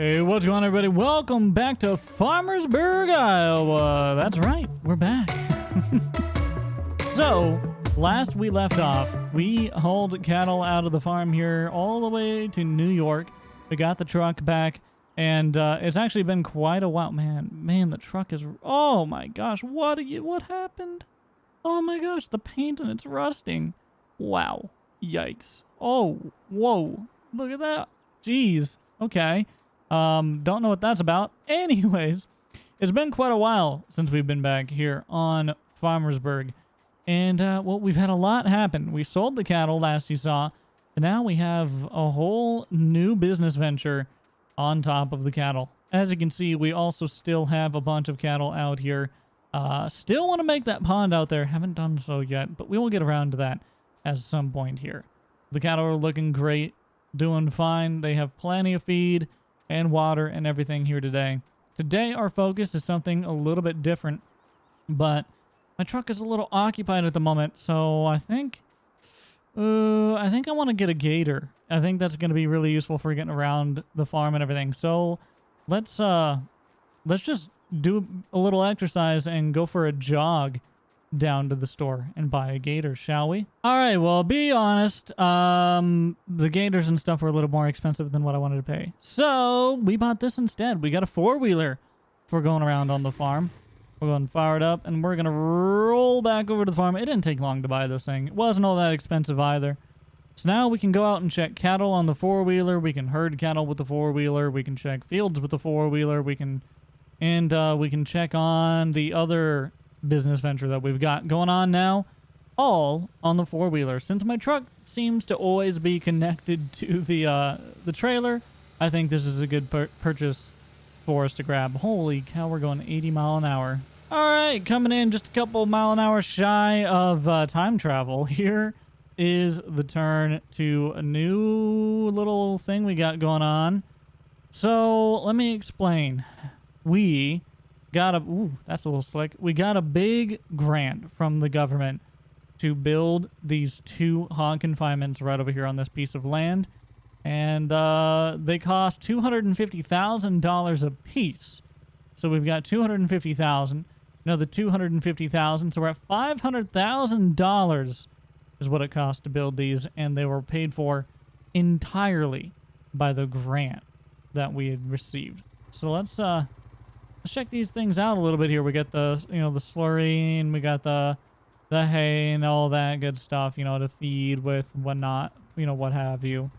Hey, what's going on, everybody? Welcome back to Farmersburg, Iowa. That's right, we're back. So, last we left off, we hauled cattle out of the farm here all the way to New York. We got the truck back, and it's actually been quite a while. Man, the truck is... Oh my gosh, what happened? Oh my gosh, the paint and it's rusting. Wow, yikes. Oh, whoa, look at that. Jeez, okay. Don't know what that's about. Anyways, it's been quite a while since we've been back here on Farmersburg. And, well, we've had a lot happen. We sold the cattle last you saw. And now we have a whole new business venture on top of the cattle. As you can see, we also still have a bunch of cattle out here. Still want to make that pond out there. Haven't done so yet, but we will get around to that at some point here. The cattle are looking great, doing fine. They have plenty of feed and water and everything here today. Today, our focus is something a little bit different, but my truck is a little occupied at the moment, so I think I want to get a gator. I think that's going to be really useful for getting around the farm and everything. So let's just do a little exercise and go for a jog down to the store and buy a gator, shall we? All right, well, be honest, the gators and stuff were a little more expensive than what I wanted to pay. So we bought this instead. We got a four-wheeler for going around on the farm. We're going to fire it up, and we're going to roll back over to the farm. It didn't take long to buy this thing. It wasn't all that expensive either. So now we can go out and check cattle on the four-wheeler. We can herd cattle with the four-wheeler. We can check fields with the four-wheeler. We can check on the other business venture that we've got going on now, all on the four-wheeler. Since my truck seems to always be connected to the trailer, I think this is a good purchase for us to grab. Holy cow, we're going 80 mile an hour. All right, coming in just a couple mile an hour shy of time travel. Here is the turn to a new little thing we got going on. So let me explain. We got that's a little slick. We got a big grant from the government to build these two hog confinements right over here on this piece of land. And they cost $250,000 a piece. So we've got $250,000, another $250,000. So we're at $500,000 is what it cost to build these. And they were paid for entirely by the grant that we had received. So let's check these things out a little bit here. We got the, the slurry, and we got the hay and all that good stuff, to feed with whatnot, what have you.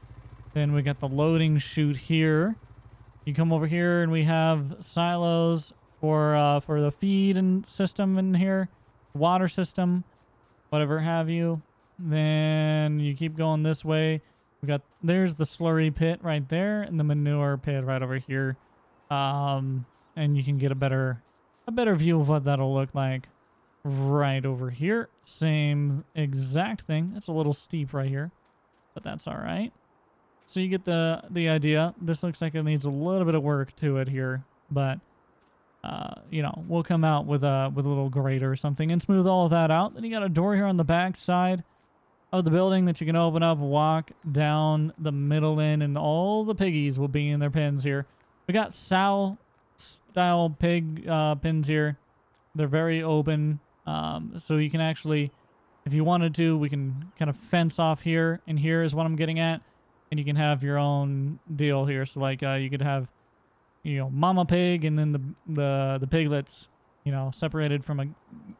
Then we got the loading chute here. You come over here and we have silos for the feed and system in here, water system, whatever have you. Then you keep going this way. There's the slurry pit right there and the manure pit right over here. And you can get a better view of what that'll look like right over here. Same exact thing. It's a little steep right here, but that's all right. So you get the idea. This looks like it needs a little bit of work to it here, but we'll come out with a little grater or something and smooth all of that out. Then you got a door here on the back side of the building that you can open up, walk down the middle in, and all the piggies will be in their pens here. We got sow style pig pens here. They're very open, so you can actually, if you wanted to, we can kind of fence off here, and here is what I'm getting at. And you can have your own deal here. So like you could have, mama pig, and then the piglets, separated from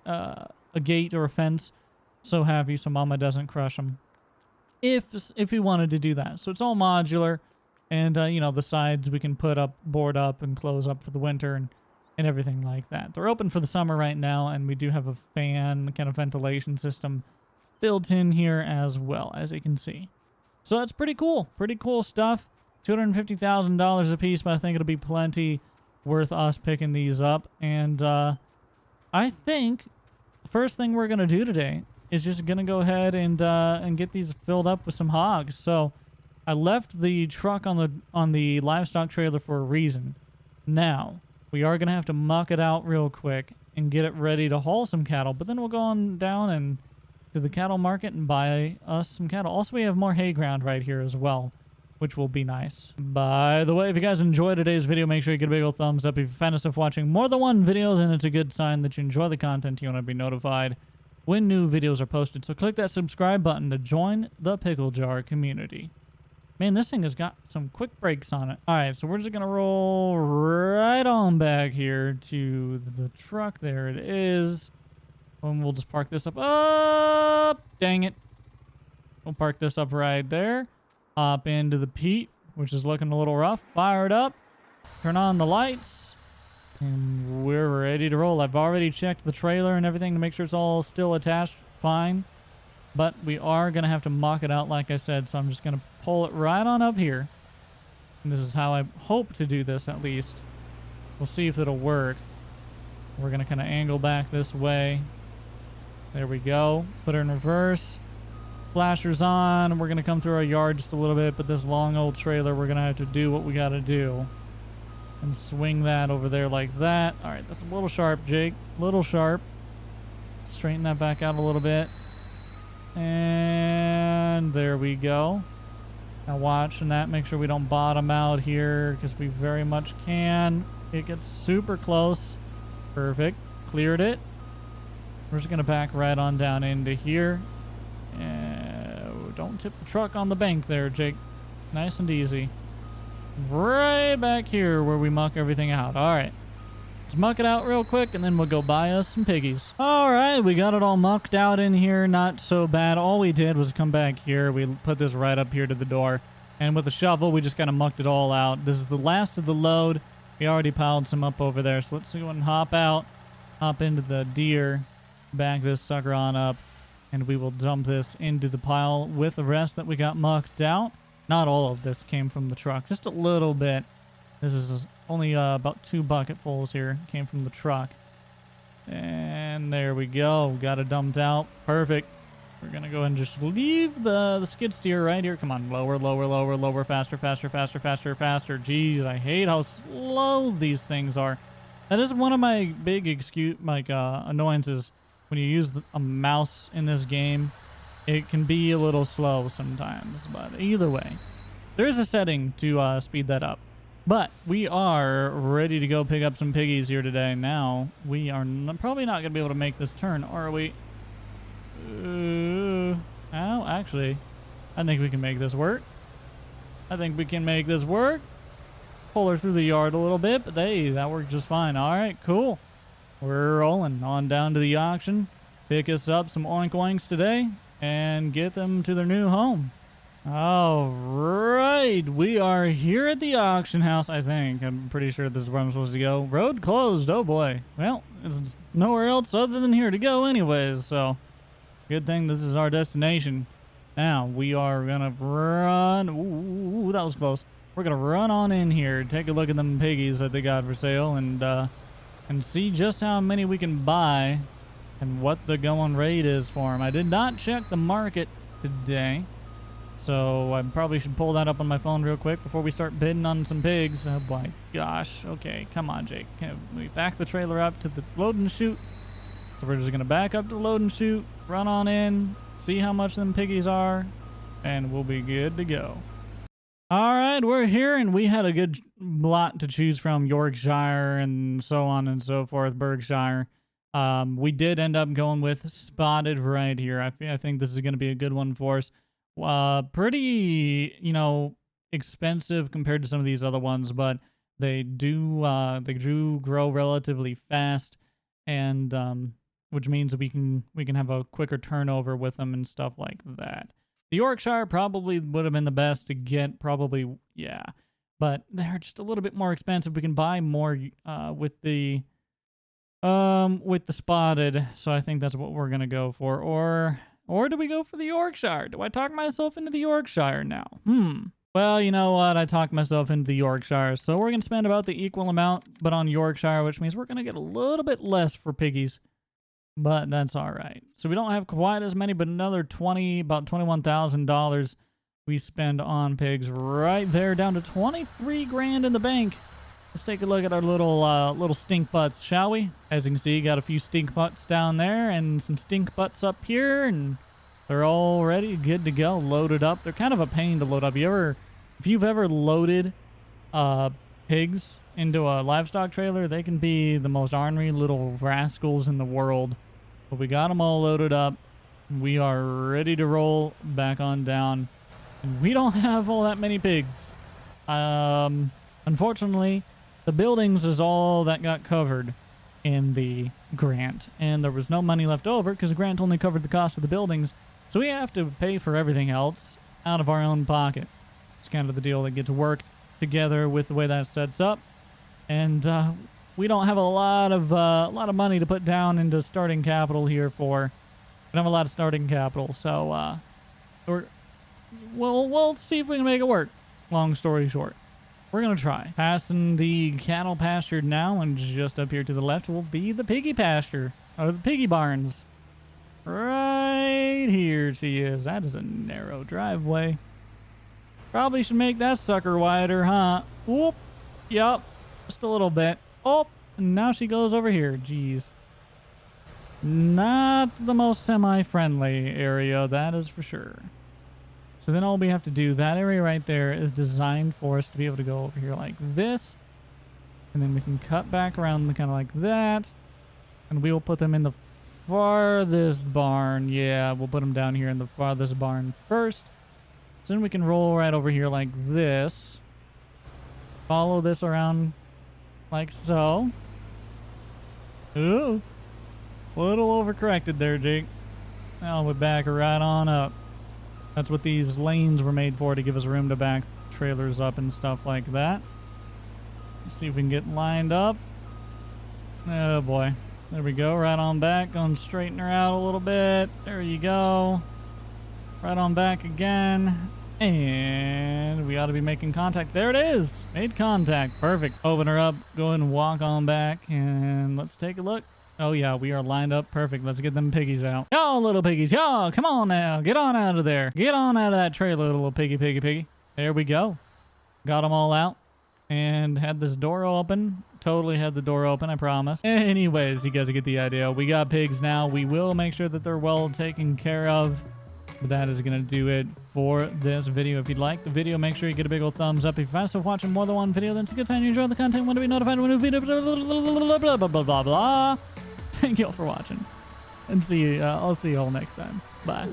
a gate or a fence. So have you, so mama doesn't crush them. If you wanted to do that. So it's all modular, and the sides we can board up and close up for the winter and everything like that. They're open for the summer right now, and we do have a fan kind of ventilation system built in here as well, as you can see. So that's pretty cool stuff. $250,000 a piece, but I think it'll be plenty worth us picking these up. And I think the first thing we're gonna do today is just gonna go ahead and get these filled up with some hogs. So I left the truck on the livestock trailer for a reason. Now we are gonna have to muck it out real quick and get it ready to haul some cattle. But then we'll go on down and to the cattle market and buy us some cattle. Also, we have more hay ground right here as well. which will be nice. By the way, if you guys enjoyed today's video, make sure you get a big old thumbs up. If you find yourself watching more than one video, then it's a good sign that you enjoy the content. You want to be notified when new videos are posted. So click that subscribe button to join the Pickle Jar community. Man, this thing has got some quick brakes on it. All right, so we're just going to roll right on back here to the truck. There it is. And we'll just park this up. Dang it. We'll park this up right there. Hop into the Pete, which is looking a little rough. Fire it up. Turn on the lights. And we're ready to roll. I've already checked the trailer and everything to make sure it's all still attached fine. But we are going to have to muck it out, like I said. So I'm just going to pull it right on up here. And this is how I hope to do this, at least. We'll see if it'll work. We're going to kind of angle back this way. There we go. Put her in reverse. Flashers on. We're going to come through our yard just a little bit. But this long old trailer, we're going to have to do what we got to do. And swing that over there like that. All right, that's a little sharp, Jake. A little sharp. Straighten that back out a little bit. And there we go. Now watching that. Make sure we don't bottom out here because we very much can. It gets super close. Perfect. Cleared it. We're just going to back right on down into here. Don't tip the truck on the bank there, Jake. Nice and easy. Right back here where we muck everything out. All right. Let's muck it out real quick, and then we'll go buy us some piggies. All right. We got it all mucked out in here. Not so bad. All we did was come back here. We put this right up here to the door. And with a shovel, we just kind of mucked it all out. This is the last of the load. We already piled some up over there. So let's go and hop out. Hop into the deer. Back this sucker on up. And we will dump this into the pile with the rest that we got mucked out. Not all of this came from the truck, just a little bit. This is only about 2 bucketfuls here came from the truck. And there we go. Got it dumped out. Perfect. We're going to go ahead and just leave the skid steer right here. Come on, lower, lower, lower, lower, faster, faster, faster, faster, faster. Jeez, I hate how slow these things are. That is one of my big annoyances when you use a mouse in this game. It can be a little slow sometimes, but either way, there is a setting to speed that up. But we are ready to go pick up some piggies here today. Now, we are probably not going to be able to make this turn, are we? Oh, actually, I think we can make this work. I think we can make this work. Pull her through the yard a little bit, but hey, that worked just fine. All right, cool. We're rolling on down to the auction. Pick us up some oink oinks today. And get them to their new home. All right. We are here at the auction house, I think. I'm pretty sure this is where I'm supposed to go. Road closed. Oh, boy. Well, there's nowhere else other than here to go anyways. So, good thing this is our destination. Now, we are going to run. Ooh, that was close. We're going to run on in here. Take a look at them piggies that they got for sale. And see just how many we can buy. And what the going rate is for them. I did not check the market today, so I probably should pull that up on my phone real quick before we start bidding on some pigs. Oh my gosh. Okay, come on, Jake. Can we back the trailer up to the load and shoot? So we're just going to back up to the load and shoot, run on in, see how much them piggies are, and we'll be good to go. All right, we're here, and we had a good lot to choose from. Yorkshire and so on and so forth, Berkshire. We did end up going with Spotted right here. I think this is going to be a good one for us. Pretty, expensive compared to some of these other ones, but they do grow relatively fast, and which means that we can have a quicker turnover with them and stuff like that. The Yorkshire probably would have been the best to get, probably, yeah, but they're just a little bit more expensive. We can buy more with the Spotted, so I think that's what we're gonna go for. Or do we go for the Yorkshire? Do I talk myself into the Yorkshire now? Well, you know what? I talked myself into the Yorkshire, so we're gonna spend about the equal amount, but on Yorkshire, which means we're gonna get a little bit less for piggies, but that's all right. So we don't have quite as many, but another about $21,000 we spend on pigs right there, down to 23 grand in the bank. Let's take a look at our little stink butts, shall we? As you can see, got a few stink butts down there and some stink butts up here, and they're all ready, good to go, loaded up. They're kind of a pain to load up. You ever If you've ever loaded pigs into a livestock trailer, they can be the most ornery little rascals in the world. But we got them all loaded up. We are ready to roll back on down. And we don't have all that many pigs. Unfortunately, the buildings is all that got covered in the grant. And there was no money left over because the grant only covered the cost of the buildings. So we have to pay for everything else out of our own pocket. It's kind of the deal that gets worked together with the way that sets up. And we don't have a lot of money to put down into starting capital here for. We don't have a lot of starting capital, so we'll see if we can make it work. Long story short, we're gonna try. Passing the cattle pasture now, and just up here to the left will be the piggy pasture, or the piggy barns. Right here she is. That is a narrow driveway. Probably should make that sucker wider, huh? Whoop. Yup. Just a little bit. Oh, and now she goes over here. Jeez. Not the most semi-friendly area, that is for sure. So then all we have to do, that area right there is designed for us to be able to go over here like this. And then we can cut back around kind of like that. And we will put them in the farthest barn. Yeah, we'll put them down here in the farthest barn first. So then we can roll right over here like this. Follow this around like so. Ooh. A little overcorrected there, Jake. Now we'll back right on up. That's what these lanes were made for, to give us room to back trailers up and stuff like that. Let's see if we can get lined up. Oh boy. There we go. Right on back. Going to straighten her out a little bit. There you go. Right on back again. And we ought to be making contact. There it is. Made contact. Perfect. Open her up. Go ahead and walk on back. And let's take a look. Oh, yeah. We are lined up. Perfect. Let's get them piggies out. Y'all little piggies. Y'all, come on now. Get on out of there. Get on out of that trailer, little piggy. There we go. Got them all out. And had this door open. Totally had the door open, I promise. Anyways, you guys get the idea. We got pigs now. We will make sure that they're well taken care of. But that is going to do it for this video. If you'd like the video, make sure you get a big old thumbs up. If you find yourself watching more than one video, then it's a good sign you enjoy the content. Want to be notified when a video, blah, blah, blah, blah. Thank you all for watching. And see you. I'll see you all next time. Bye.